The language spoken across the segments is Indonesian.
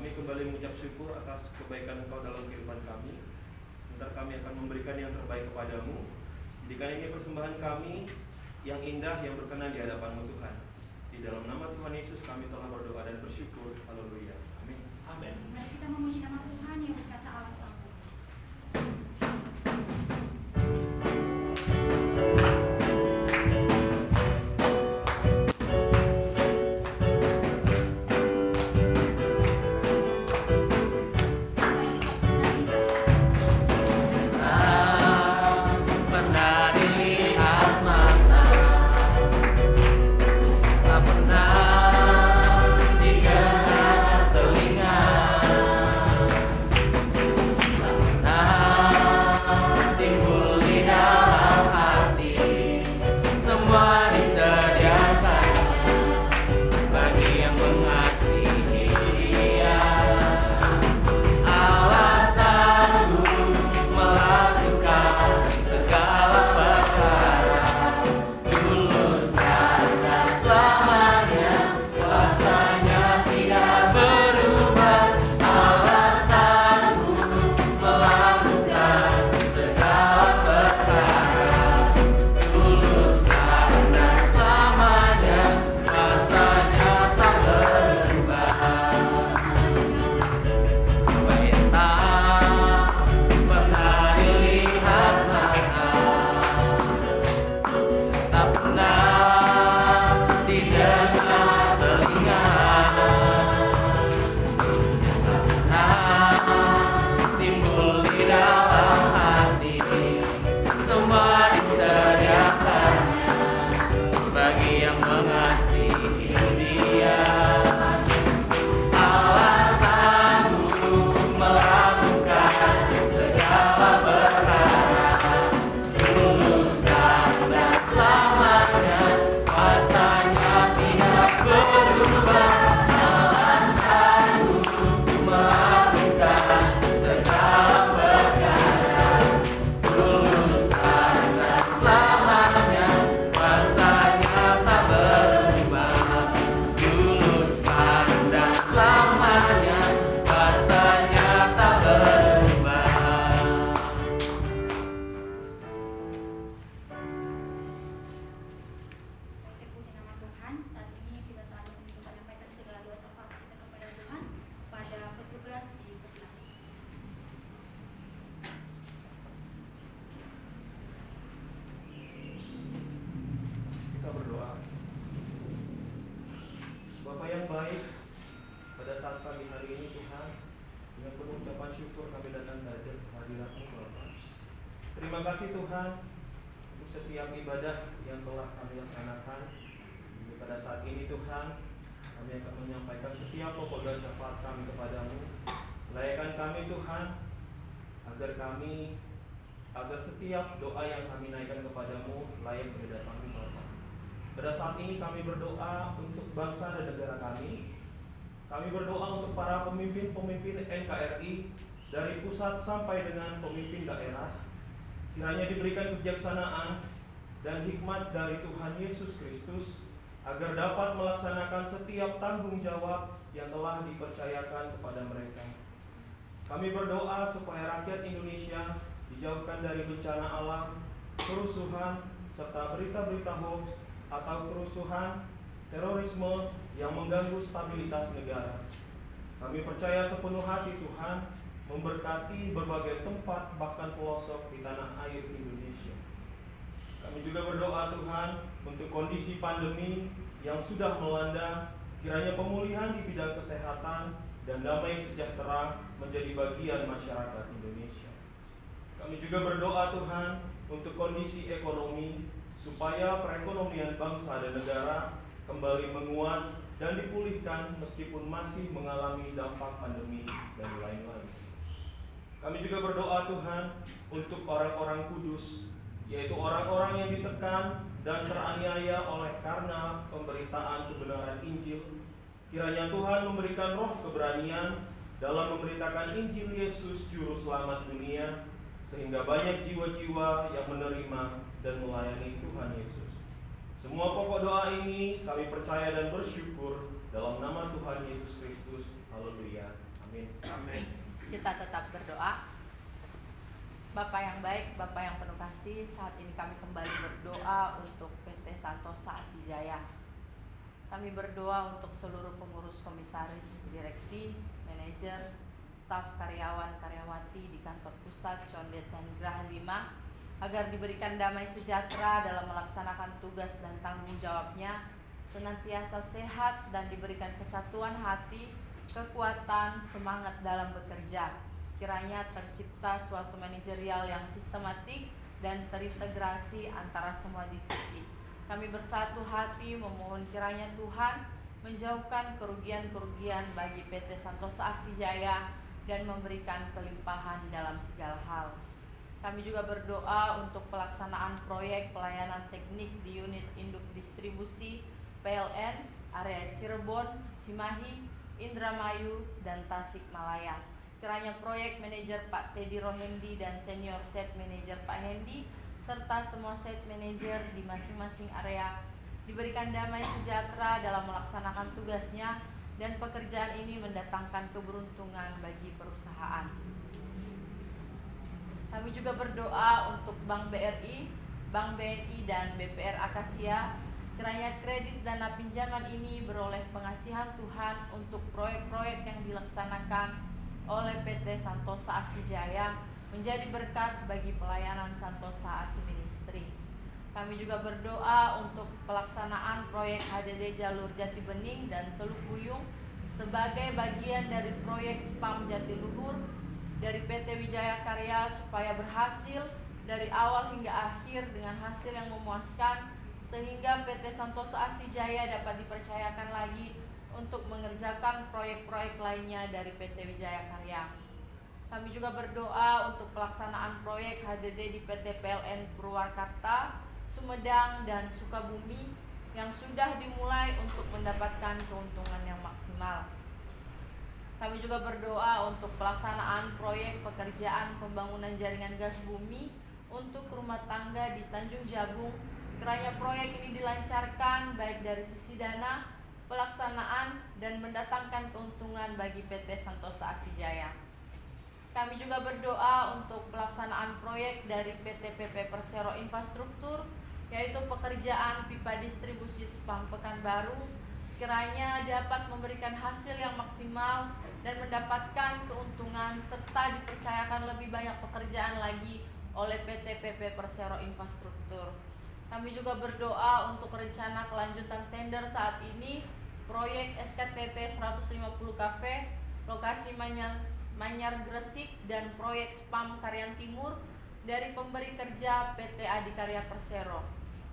Kami kembali mengucap syukur atas kebaikan Engkau dalam kehidupan kami. Sebentar kami akan memberikan yang terbaik kepadamu. Jadikan ini persembahan kami yang indah, yang berkenan di hadapan-Mu Tuhan. Di dalam nama Tuhan Yesus kami telah berdoa dan bersyukur. Haleluya. Amin. Amin. Mari kita memuji nama Tuhan yang berkata Allah sanggup. Terima kasih Tuhan untuk setiap ibadah yang telah kami laksanakan. Pada saat ini Tuhan, kami akan menyampaikan setiap pokok doa syafaat kami kepadamu. Layakkan kami Tuhan, agar setiap doa yang kami naikkan kepadamu layak di hadapan-Mu Bapa. Pada saat ini kami berdoa untuk bangsa dan negara kami. Kami berdoa untuk para pemimpin-pemimpin NKRI dari pusat sampai dengan pemimpin daerah. Kiranya diberikan kebijaksanaan dan hikmat dari Tuhan Yesus Kristus agar dapat melaksanakan setiap tanggung jawab yang telah dipercayakan kepada mereka. Kami berdoa supaya rakyat Indonesia dijauhkan dari bencana alam, kerusuhan, serta berita-berita hoax atau kerusuhan, terorisme yang mengganggu stabilitas negara. Kami percaya sepenuh hati Tuhan memberkati berbagai tempat bahkan pelosok di tanah air Indonesia. Kami juga berdoa Tuhan untuk kondisi pandemi yang sudah melanda, kiranya pemulihan di bidang kesehatan dan damai sejahtera menjadi bagian masyarakat Indonesia. Kami juga berdoa Tuhan untuk kondisi ekonomi supaya perekonomian bangsa dan negara kembali menguat dan dipulihkan meskipun masih mengalami dampak pandemi dan lain-lain. Kami juga berdoa Tuhan untuk orang-orang kudus, yaitu orang-orang yang ditekan dan teraniaya oleh karena pemberitaan kebenaran Injil. Kiranya Tuhan memberikan roh keberanian dalam memberitakan Injil Yesus Juru Selamat dunia, sehingga banyak jiwa-jiwa yang menerima dan melayani Tuhan Yesus. Semua pokok doa ini kami percaya dan bersyukur dalam nama Tuhan Yesus Kristus. Haleluya. Amin. Amin. Kita tetap berdoa. Bapak yang baik, Bapak yang penuh kasih, saat ini kami kembali berdoa untuk PT Santosa Asijaya. Kami berdoa untuk seluruh pengurus, komisaris, direksi, manajer, staf, karyawan, karyawati di kantor pusat Condet dan Geraha Zima, agar diberikan damai sejahtera dalam melaksanakan tugas dan tanggung jawabnya, senantiasa sehat dan diberikan kesatuan hati, kekuatan, semangat dalam bekerja. Kiranya tercipta suatu manajerial yang sistematik dan terintegrasi antara semua divisi. Kami bersatu hati memohon kiranya Tuhan menjauhkan kerugian-kerugian bagi PT Santosa Asijaya dan memberikan kelimpahan dalam segala hal. Kami juga berdoa untuk pelaksanaan proyek pelayanan teknik di unit induk distribusi PLN area Cirebon, Cimahi, Indramayu, dan Tasikmalaya. Kiranya proyek manajer Pak Teddy Rohendi dan senior set manager Pak Hendi serta semua set manager di masing-masing area diberikan damai sejahtera dalam melaksanakan tugasnya dan pekerjaan ini mendatangkan keberuntungan bagi perusahaan. Kami juga berdoa untuk Bank BRI, Bank BNI, dan BPR Akasia. Kiranya kredit dana pinjaman ini beroleh pengasihan Tuhan untuk proyek-proyek yang dilaksanakan oleh PT Santosa Asijaya menjadi berkat bagi pelayanan Santosa Asi Ministry. Kami juga berdoa untuk pelaksanaan proyek HDD Jalur Jati Bening dan Teluk Buyung sebagai bagian dari proyek SPAM Jatiluhur dari PT Wijaya Karya supaya berhasil dari awal hingga akhir dengan hasil yang memuaskan sehingga PT Santosa Asijaya dapat dipercayakan lagi untuk mengerjakan proyek-proyek lainnya dari PT Wijaya Karya. Kami juga berdoa untuk pelaksanaan proyek HDD di PT PLN Purwakarta, Sumedang, dan Sukabumi yang sudah dimulai untuk mendapatkan keuntungan yang maksimal. Kami juga berdoa untuk pelaksanaan proyek pekerjaan pembangunan jaringan gas bumi untuk rumah tangga di Tanjung Jabung. Kiranya proyek ini dilancarkan baik dari sisi dana, pelaksanaan, dan mendatangkan keuntungan bagi PT Santosa Asijaya. Kami juga berdoa untuk pelaksanaan proyek dari PT PP Persero Infrastruktur, yaitu pekerjaan pipa distribusi SPAM Pekanbaru. Kiranya dapat memberikan hasil yang maksimal dan mendapatkan keuntungan serta dipercayakan lebih banyak pekerjaan lagi oleh PT PP Persero Infrastruktur. Kami juga berdoa untuk rencana kelanjutan tender saat ini, proyek SKTT 150 Cafe, lokasi Manyar Gresik, dan proyek SPAM Karyan Timur dari pemberi kerja PT Adikarya Persero.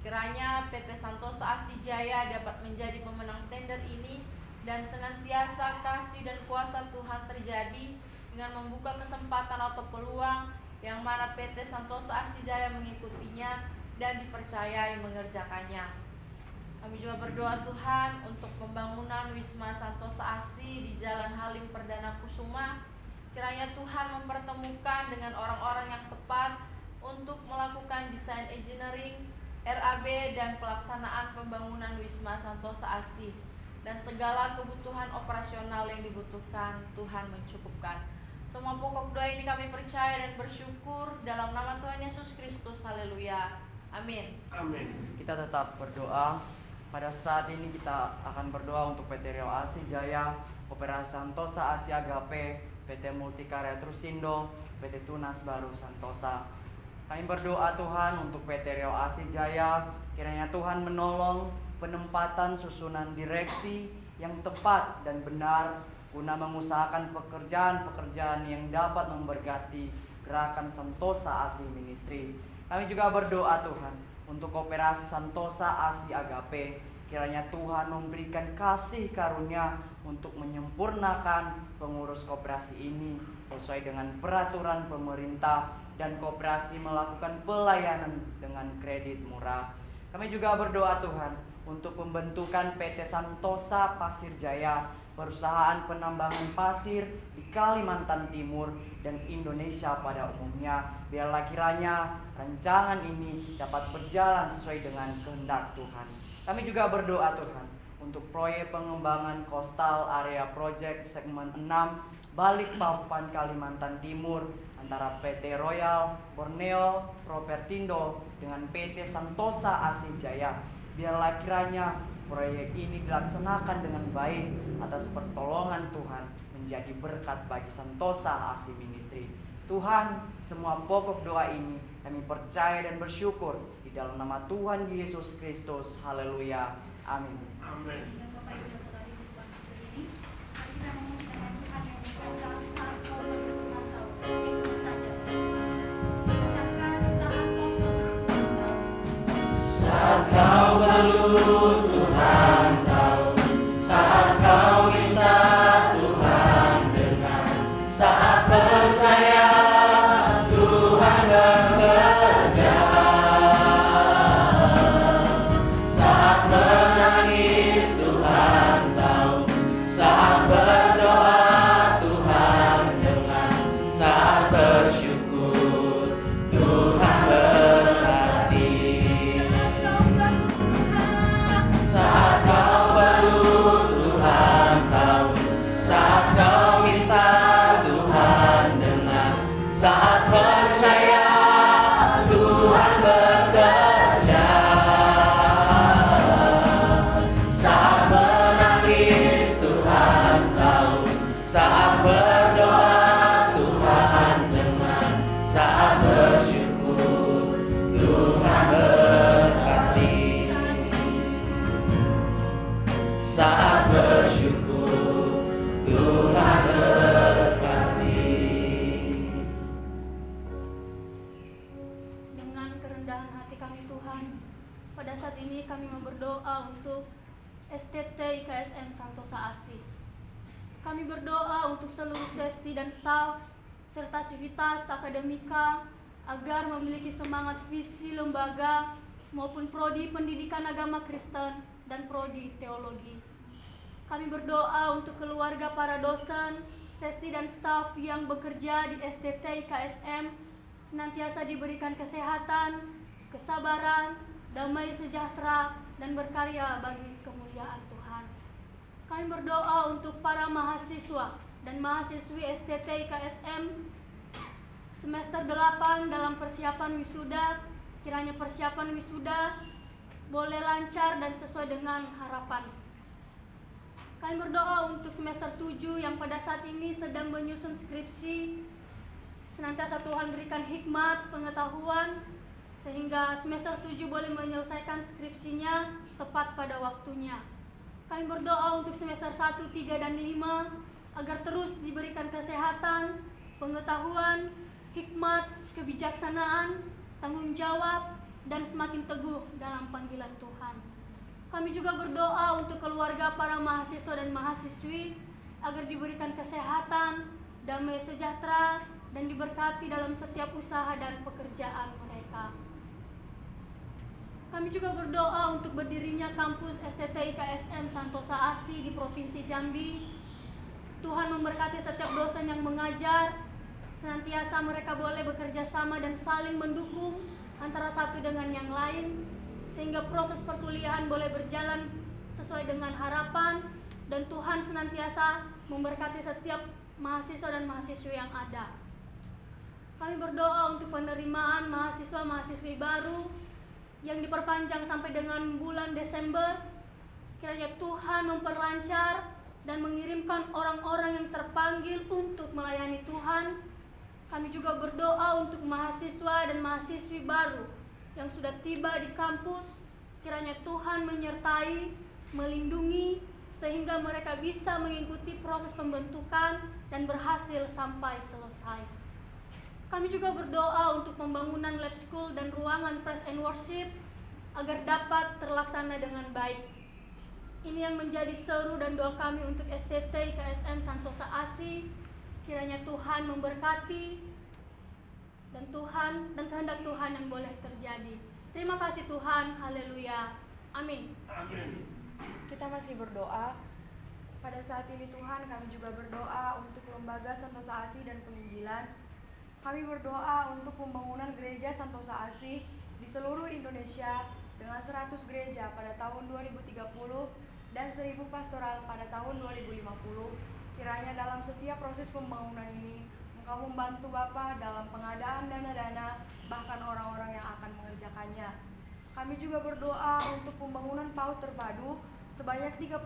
Kiranya PT Santosa Asijaya dapat menjadi pemenang tender ini dan senantiasa kasih dan kuasa Tuhan terjadi dengan membuka kesempatan atau peluang yang mana PT Santosa Asijaya mengikutinya dan dipercayai mengerjakannya. Kami juga berdoa Tuhan untuk pembangunan Wisma Santosa Asi di Jalan Halim Perdana Kusuma. Kiranya Tuhan mempertemukan dengan orang-orang yang tepat untuk melakukan desain engineering, RAB, dan pelaksanaan pembangunan Wisma Santosa Asi. Dan segala kebutuhan operasional yang dibutuhkan Tuhan mencukupkan. Semua pokok doa ini kami percaya dan bersyukur dalam nama Tuhan Yesus Kristus. Haleluya. Amin. Amin. Kita tetap berdoa. Pada saat ini kita akan berdoa untuk PT Riau Asijaya, Koperasi Santosa Asi Agape, PT Multikarya Trusindo, PT Tunas Baru Santosa. Kami berdoa Tuhan untuk PT Riau Asijaya, kiranya Tuhan menolong penempatan susunan direksi yang tepat dan benar guna mengusahakan pekerjaan-pekerjaan yang dapat memberkati gerakan Santosa Asi Ministry. Kami juga berdoa Tuhan untuk Koperasi Santosa Asi Agape, kiranya Tuhan memberikan kasih karunia untuk menyempurnakan pengurus koperasi ini sesuai dengan peraturan pemerintah dan koperasi melakukan pelayanan dengan kredit murah. Kami juga berdoa Tuhan untuk pembentukan PT Santosa Pasir Jaya, perusahaan penambangan pasir di Kalimantan Timur dan Indonesia pada umumnya. Biarlah kiranya rancangan ini dapat berjalan sesuai dengan kehendak Tuhan. Kami juga berdoa Tuhan untuk proyek pengembangan Coastal Area Project segmen 6 Balikpapan Kalimantan Timur antara PT Royal Borneo Propertindo dengan PT Santosa AC Jaya. Biarlah kiranya proyek ini dilaksanakan dengan baik atas pertolongan Tuhan, menjadi berkat bagi Santosa AC Ministry. Tuhan, semua pokok doa ini kami percaya dan bersyukur di dalam nama Tuhan Yesus Kristus. Haleluya. Amin. Amin. Dan Bapak Ibu dan Saudari di depan berdiri, mari kita memuji nama Tuhan yang berkata saat kau membutuhkan tahu, itu saja. Katakan saat kau membutuhkan tahu. Saat kau perlu Tuhan tahu, saat kau minta Tuhan dengar, saat percaya Tuhan bekerja, saat menangis Tuhan tahu, saat berdoa Tuhan dengar, saat bersyukur Tuhan berhati. Saat kau perlu Tuhan tahu, saat kau minta Tuhan dengar, saat percaya Tuhan bekerja, saat menangis Tuhan tahu, saat berdoa Tuhan dengar, saat bersyukur Tuhan berkati. Saat bersyukur Tuhan berkati. Dengan kerendahan hati kami Tuhan, pada saat ini kami mau berdoa untuk STT IKSM Santosa ASI. Kami berdoa untuk seluruh sesti dan staf serta sivitas akademika agar memiliki semangat visi lembaga maupun prodi pendidikan agama Kristen dan prodi teologi. Kami berdoa untuk keluarga para dosen, sesti dan staf yang bekerja di STT IKSM senantiasa diberikan kesehatan, kesabaran, damai sejahtera, dan berkarya bagi kemuliaan Tuhan. Kami berdoa untuk para mahasiswa dan mahasiswi STT IKSM semester 8 dalam persiapan wisuda. Kiranya persiapan wisuda boleh lancar dan sesuai dengan harapan. Kami berdoa untuk semester 7 yang pada saat ini sedang menyusun skripsi. Senantiasa Tuhan berikan hikmat, pengetahuan, sehingga semester 7 boleh menyelesaikan skripsinya tepat pada waktunya. Kami berdoa untuk semester 1, 3, dan 5 agar terus diberikan kesehatan, pengetahuan, hikmat, kebijaksanaan, tanggung jawab, dan semakin teguh dalam panggilan Tuhan. Kami juga berdoa untuk keluarga para mahasiswa dan mahasiswi agar diberikan kesehatan, damai sejahtera, dan diberkati dalam setiap usaha dan pekerjaan mereka. Kami juga berdoa untuk berdirinya kampus STT IKSM Santosa ASI di Provinsi Jambi. Tuhan memberkati setiap dosen yang mengajar, senantiasa mereka boleh bekerja sama dan saling mendukung antara satu dengan yang lain, sehingga proses perkuliahan boleh berjalan sesuai dengan harapan, dan Tuhan senantiasa memberkati setiap mahasiswa dan mahasiswi yang ada. Kami berdoa untuk penerimaan mahasiswa-mahasiswi baru yang diperpanjang sampai dengan bulan Desember. Kiranya Tuhan memperlancar dan mengirimkan orang-orang yang terpanggil untuk melayani Tuhan. Kami juga berdoa untuk mahasiswa dan mahasiswi baru yang sudah tiba di kampus. Kiranya Tuhan menyertai, melindungi, sehingga mereka bisa mengikuti proses pembentukan dan berhasil sampai selesai. Kami juga berdoa untuk pembangunan lab school dan ruangan praise and worship agar dapat terlaksana dengan baik. Ini yang menjadi seru dan doa kami untuk STT IKSM Santosa ASI. Kiranya Tuhan memberkati dan kehendak Tuhan yang boleh terjadi. Terima kasih Tuhan. Haleluya. Amin. Amin. Kita masih berdoa. Pada saat ini Tuhan, kami juga berdoa untuk lembaga Santosa ASI dan penginjilan. Kami berdoa untuk pembangunan gereja Santosa ASI di seluruh Indonesia dengan 100 gereja pada tahun 2030 dan 1000 pastoral pada tahun 2050. Kiranya dalam setiap proses pembangunan ini, Engkau membantu Bapa dalam pengadaan dana-dana, bahkan orang-orang yang akan mengerjakannya. Kami juga berdoa untuk pembangunan PAUD terpadu sebanyak 33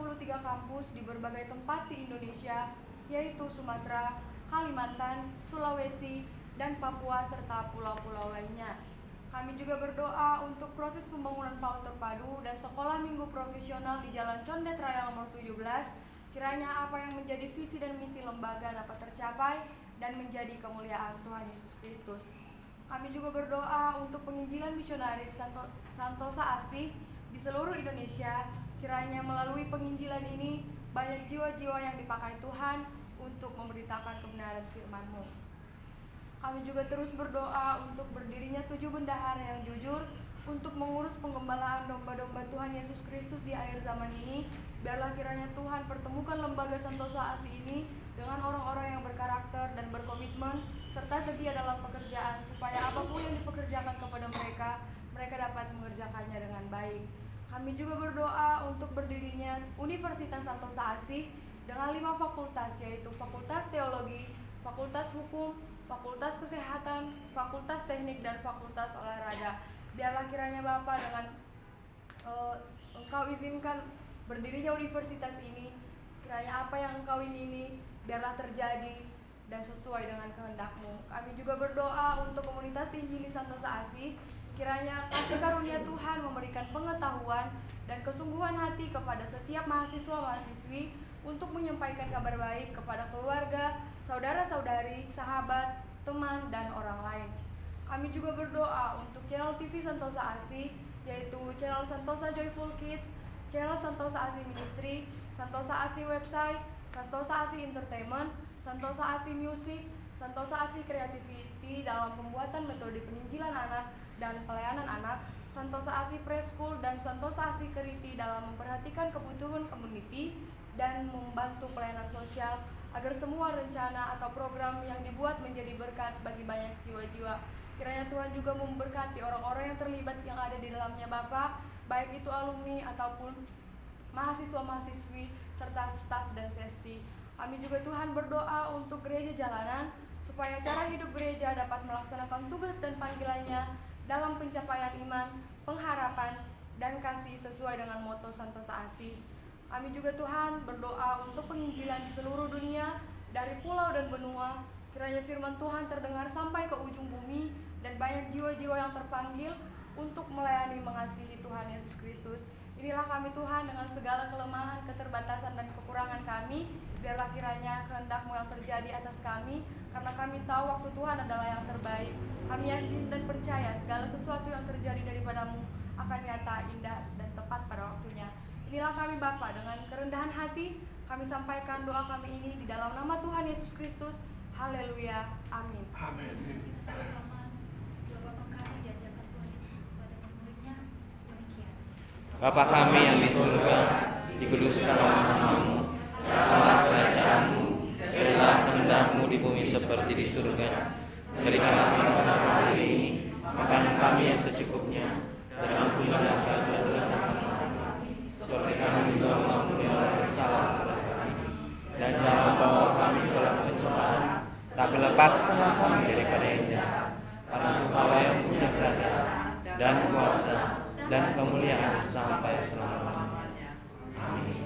kampus di berbagai tempat di Indonesia, yaitu Sumatera, Kalimantan, Sulawesi, dan Papua, serta pulau-pulau lainnya. Kami juga berdoa untuk proses pembangunan PAUD terpadu dan sekolah minggu profesional di Jalan Condet Raya nomor 17. Kiranya apa yang menjadi visi dan misi lembaga dapat tercapai dan menjadi kemuliaan Tuhan Yesus Kristus. Kami juga berdoa untuk penginjilan misionaris Santosa Asih di seluruh Indonesia. Kiranya melalui penginjilan ini banyak jiwa-jiwa yang dipakai Tuhan untuk memberitakan kebenaran firman-Mu. Kami juga terus berdoa untuk berdirinya 7 bendahara yang jujur untuk mengurus penggembalaan domba-domba Tuhan Yesus Kristus di akhir zaman ini. Biarlah kiranya Tuhan pertemukan lembaga Santosa Asih ini dengan orang-orang yang berkarakter dan berkomitmen serta setia dalam pekerjaan, supaya apapun yang dipekerjakan kepada mereka, mereka dapat mengerjakannya dengan baik. Kami juga berdoa untuk berdirinya Universitas Santosa Asih dengan 5 fakultas, yaitu Fakultas Teologi, Fakultas Hukum, Fakultas Kesehatan, Fakultas Teknik, dan Fakultas Olahraga. Biarlah kiranya Bapa dengan Engkau izinkan berdirinya universitas ini, kiranya apa yang Engkau ingini biarlah terjadi dan sesuai dengan kehendak-Mu. Kami juga berdoa untuk komunitas Injili Santosa Asih, kiranya kasih karunia Tuhan memberikan pengetahuan dan kesungguhan hati kepada setiap mahasiswa-mahasiswi untuk menyampaikan kabar baik kepada keluarga, saudara-saudari, sahabat, teman, dan orang lain. Kami juga berdoa untuk channel TV Santosa Asih, yaitu channel Santosa Joyful Kids, channel Santosa Asih Ministry, Santosa Asih Website, Santosa Asih Entertainment, Santosa Asih Music, Santosa Asih Creativity dalam pembuatan metode penginjilan anak dan pelayanan anak, Santosa Asih Preschool, dan Santosa Asih Keriti dalam memperhatikan kebutuhan community dan membantu pelayanan sosial agar semua rencana atau program yang dibuat menjadi berkat bagi banyak jiwa-jiwa. Kiranya Tuhan juga memberkati orang-orang yang terlibat yang ada di dalamnya Bapa, baik itu alumni ataupun mahasiswa-mahasiswi serta staf dan sesti. Kami juga Tuhan berdoa untuk gereja jalanan supaya cara hidup gereja dapat melaksanakan tugas dan panggilannya dalam pencapaian iman, pengharapan, dan kasih sesuai dengan moto Santosa Asih. Kami juga Tuhan berdoa untuk penginjilan di seluruh dunia, dari pulau dan benua. Kiranya firman Tuhan terdengar sampai ke ujung bumi dan banyak jiwa-jiwa yang terpanggil untuk melayani mengasihi Tuhan Yesus Kristus. Inilah kami Tuhan dengan segala kelemahan, keterbatasan, dan kekurangan kami. Biarlah kiranya kehendak-Mu yang terjadi atas kami, karena kami tahu waktu Tuhan adalah yang terbaik. Kami yakin dan percaya segala sesuatu yang terjadi daripada-Mu akan nyata, indah, dan tepat pada waktunya. Inilah kami Bapa, dengan kerendahan hati kami sampaikan doa kami ini di dalam nama Tuhan Yesus Kristus. Haleluya. Amin. Kita sama-sama doa Bapa kami diajarkan Tuhan Yesus kepada murid-Nya. Demikian. Bapa kami yang di surga, dikuduskanlah nama-Mu, datanglah kerajaan-Mu, jadilah kehendak-Mu di bumi seperti di surga. Berikanlah kami hari ini makanan kami yang secukupnya, dan ampunilah dosa-dosa kami, seperti kami juga mengampuni orang yang bersalah kepada kami. Dan jangan bawa kami ke dalam pencobaan, tapi lepaskanlah kami daripada yang jahat. Karena Tuhanlah yang punya kerajaan dan kuasa dan kemuliaan sampai selama-lamanya. Amin.